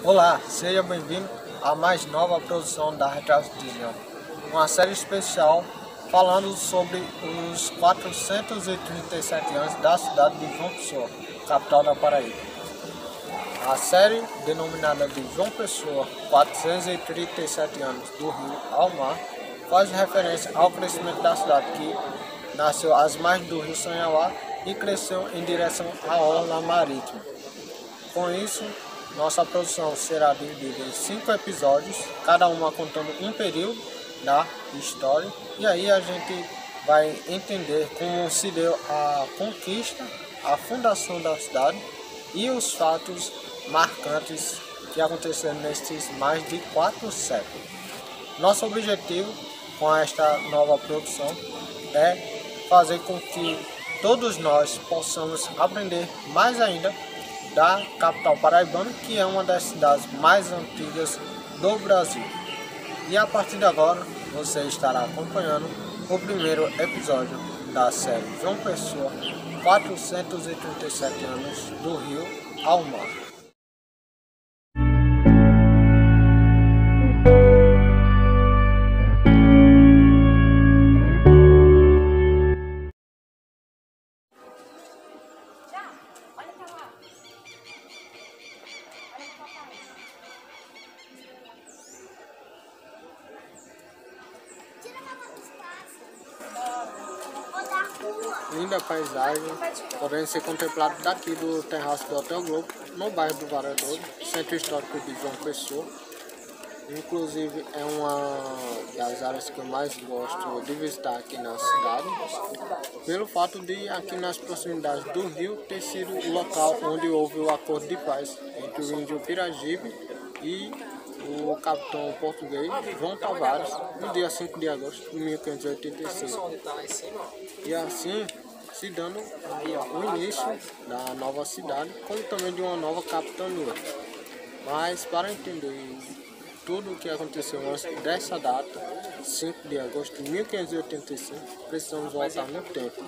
Olá, seja bem-vindo à mais nova produção da Retratos de Leão, uma série especial falando sobre os 437 anos da cidade de João Pessoa, capital da Paraíba. A série, denominada de João Pessoa, 437 anos do Rio ao Mar, faz referência ao crescimento da cidade que nasceu às margens do rio Sanhauá e cresceu em direção à orla marítima. Com isso, nossa produção será dividida em 5 episódios, cada uma contando um período da história, e aí a gente vai entender como se deu a conquista, a fundação da cidade e os fatos marcantes que aconteceram nesses mais de 4 séculos. Nosso objetivo com esta nova produção é fazer com que todos nós possamos aprender mais ainda da capital paraibana, que é uma das cidades mais antigas do Brasil. E a partir de agora, você estará acompanhando o primeiro episódio da série João Pessoa, 437 anos do Rio ao Mar. Linda paisagem, podendo ser contemplado daqui do terraço do Hotel Globo, no bairro do Varadouro, centro histórico de João Pessoa. Inclusive é uma das áreas que eu mais gosto de visitar aqui na cidade, pelo fato de aqui nas proximidades do rio ter sido o local onde houve o acordo de paz entre o índio Piragibe e o capitão português João Tavares, no dia 5 de agosto de 1586. E assim se dando o início da nova cidade, como também de uma nova capitania. Mas para entender tudo o que aconteceu antes dessa data, 5 de agosto de 1585, precisamos voltar no tempo.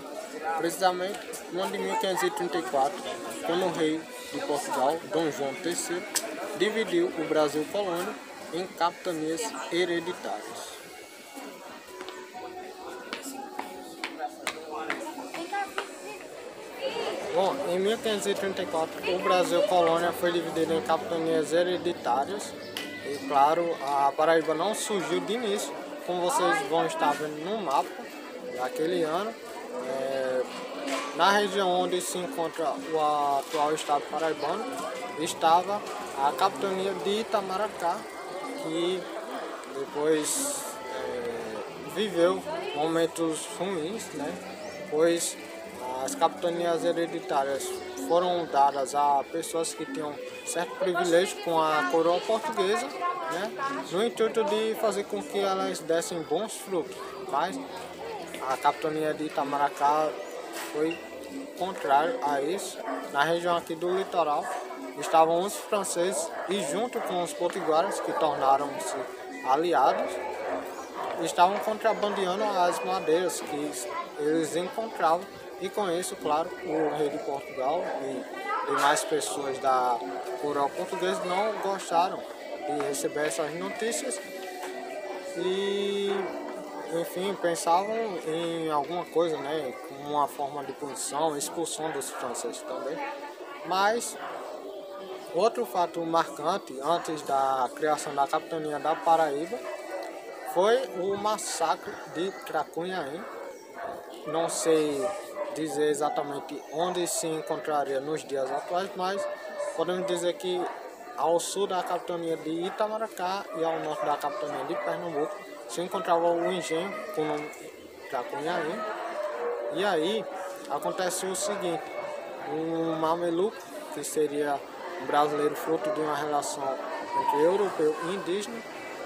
Precisamente no ano de 1534, quando o rei de Portugal, Dom João III, dividiu o Brasil colônia em capitanias hereditárias. Bom, em 1534, o Brasil colônia foi dividido em capitanias hereditárias. E claro, a Paraíba não surgiu de início, como vocês vão estar vendo no mapa daquele ano. Na região onde se encontra o atual estado paraibano, estava a capitania de Itamaracá, que depois viveu momentos ruins, né? Pois as capitanias hereditárias foram dadas a pessoas que tinham certo privilégio com a coroa portuguesa, né, no intuito de fazer com que elas dessem bons frutos. Mas a capitania de Itamaracá foi contrário a isso. Na região aqui do litoral estavam os franceses e junto com os potiguaras, que tornaram-se aliados, estavam contrabandeando as madeiras que eles encontravam. E com isso, claro, o rei de Portugal e demais pessoas da coroa portuguesa não gostaram de receber essas notícias e, enfim, pensavam em alguma coisa, né, como uma forma de punição, expulsão dos franceses também. Mas outro fato marcante antes da criação da capitania da Paraíba foi o massacre de Tracunhaém. Não sei dizer exatamente onde se encontraria nos dias atuais, mas podemos dizer que ao sul da capitania de Itamaracá e ao norte da capitania de Pernambuco se encontrava o engenho com o nome Tracunhaém. E aí acontece o seguinte: um mameluco, que seria um brasileiro fruto de uma relação entre europeu e indígena,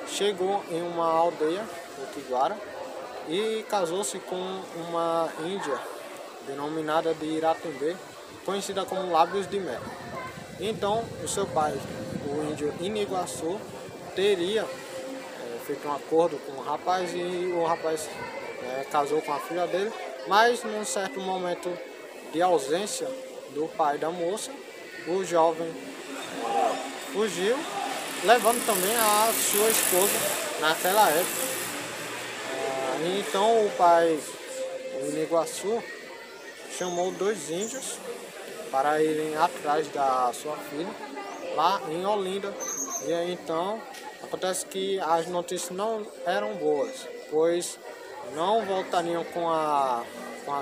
chegou em uma aldeia potiguara e casou-se com uma índia denominada de Iratembê, conhecida como Lábios de Mel. Então, o seu pai, o índio Iniguaçu, teria feito um acordo com o rapaz e o rapaz casou com a filha dele, mas num certo momento de ausência do pai da moça, o jovem fugiu levando também a sua esposa naquela época. Então o pai, o Iniguaçu, chamou 2 índios para irem atrás da sua filha lá em Olinda. E aí então acontece que as notícias não eram boas, pois não voltariam com a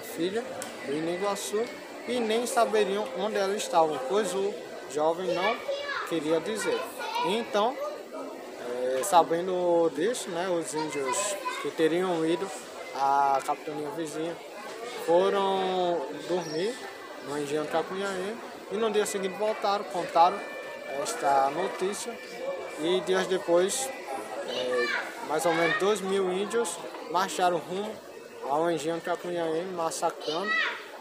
filha do Iniguaçu e nem saberiam onde ela estava, pois o jovem não queria dizer. Então, sabendo disso, né, os índios que teriam ido à capitania vizinha foram dormir no engenho Tracunhaém e no dia seguinte voltaram, contaram esta notícia e dias depois, mais ou menos 2.000 índios marcharam rumo ao engenho Tracunhaém, massacrando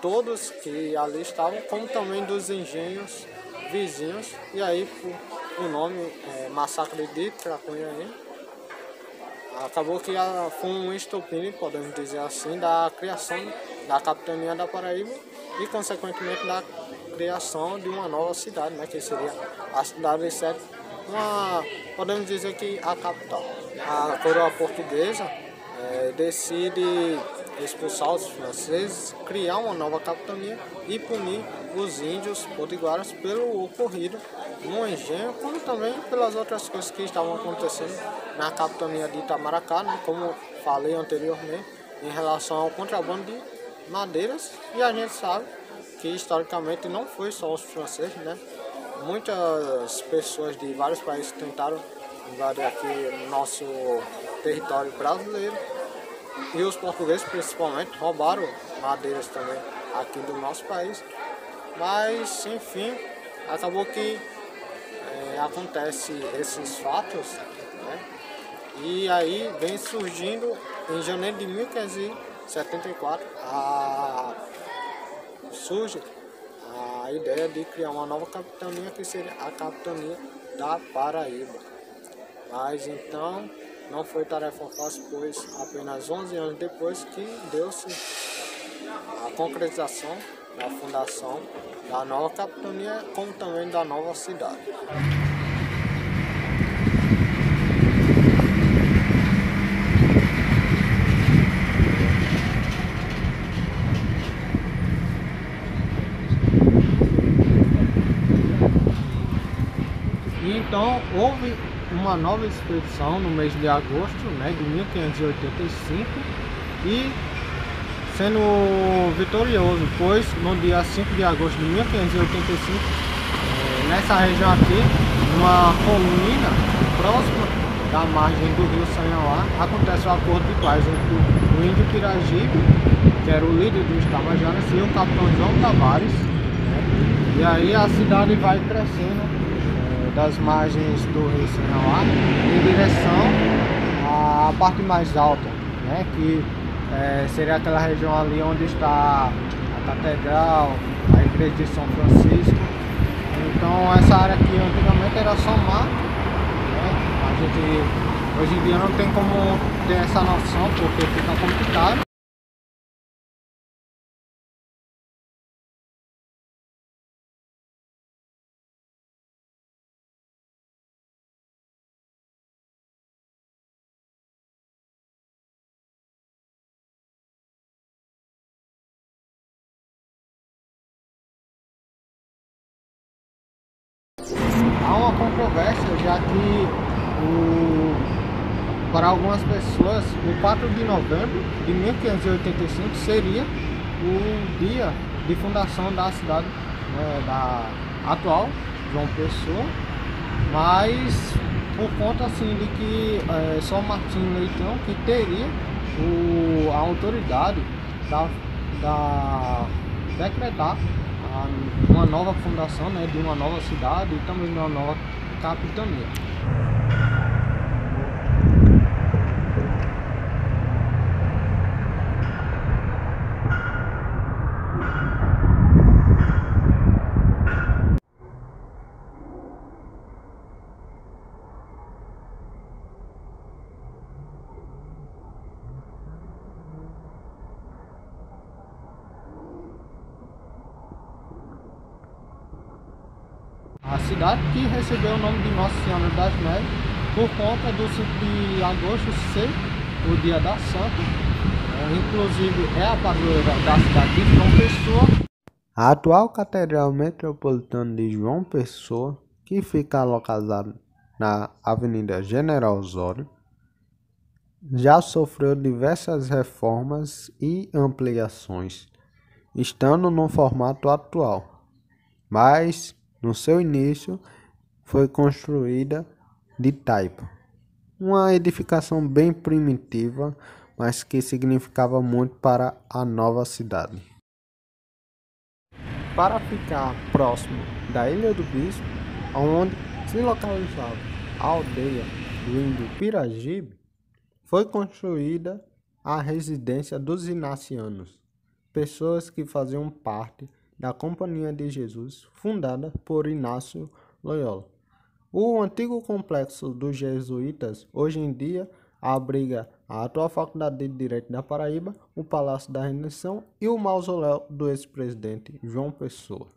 todos que ali estavam, como também dos engenhos vizinhos, e aí o nome Massacre de Tracunhaém. Acabou que foi um estopim, podemos dizer assim, da criação da capitania da Paraíba e, consequentemente, da criação de uma nova cidade, né, que seria a cidade de Sete, podemos dizer que a capital. A coroa portuguesa decide expulsar os franceses, criar uma nova capitania e punir os índios potiguaras pelo ocorrido no engenho, como também pelas outras coisas que estavam acontecendo na capitania de Itamaracá, né, como falei anteriormente, em relação ao contrabando de madeiras. E a gente sabe que historicamente não foi só os franceses, né? Muitas pessoas de vários países tentaram invadir aqui no nosso território brasileiro. E os portugueses, principalmente, roubaram madeiras também aqui do nosso país. Mas, enfim, acabou que acontece esses fatos, né? E aí vem surgindo, em janeiro de 1574, surge a ideia de criar uma nova capitania, que seria a capitania da Paraíba. Mas então não foi tarefa fácil, pois apenas 11 anos depois que deu-se a concretização da fundação da nova capitania, como também da nova cidade. Então houve uma nova expedição no mês de agosto, né, de 1585, e sendo vitorioso, pois no dia 5 de agosto de 1585, nessa região aqui, numa colina próxima da margem do rio Sanhauá, acontece o acordo de paz entre o índio Piragibe, que era o líder dos Tabajaras, e o capitão João Tavares, né? E aí a cidade vai crescendo das margens do rio Sanhauá em direção à parte mais alta, né, que seria aquela região ali onde está a catedral, a igreja de São Francisco. Então essa área aqui antigamente era só mato, né? A gente hoje em dia não tem como ter essa noção porque fica complicado. Há uma controvérsia, já que para algumas pessoas o 4 de novembro de 1585 seria o dia de fundação da cidade, né, da atual João Pessoa, mas por conta assim de que só Martinho Leitão que teria a autoridade da decretar uma nova fundação, né, de uma nova cidade e também de uma nova capitania. A cidade, que recebeu o nome de Nossa Senhora das Neves por conta do 5 de agosto ser o dia da Santa. Inclusive é a padroeira da cidade de João Pessoa. A atual Catedral Metropolitana de João Pessoa, que fica localizada na Avenida General Osório, já sofreu diversas reformas e ampliações, estando no formato atual, mas no seu início foi construída de taipa, uma edificação bem primitiva, mas que significava muito para a nova cidade. Para ficar próximo da Ilha do Bispo, onde se localizava a aldeia do índio Piragibe, foi construída a residência dos Inacianos, pessoas que faziam parte da Companhia de Jesus, fundada por Inácio Loyola. O antigo complexo dos jesuítas, hoje em dia, abriga a atual Faculdade de Direito da Paraíba, o Palácio da Redenção e o mausoléu do ex-presidente João Pessoa.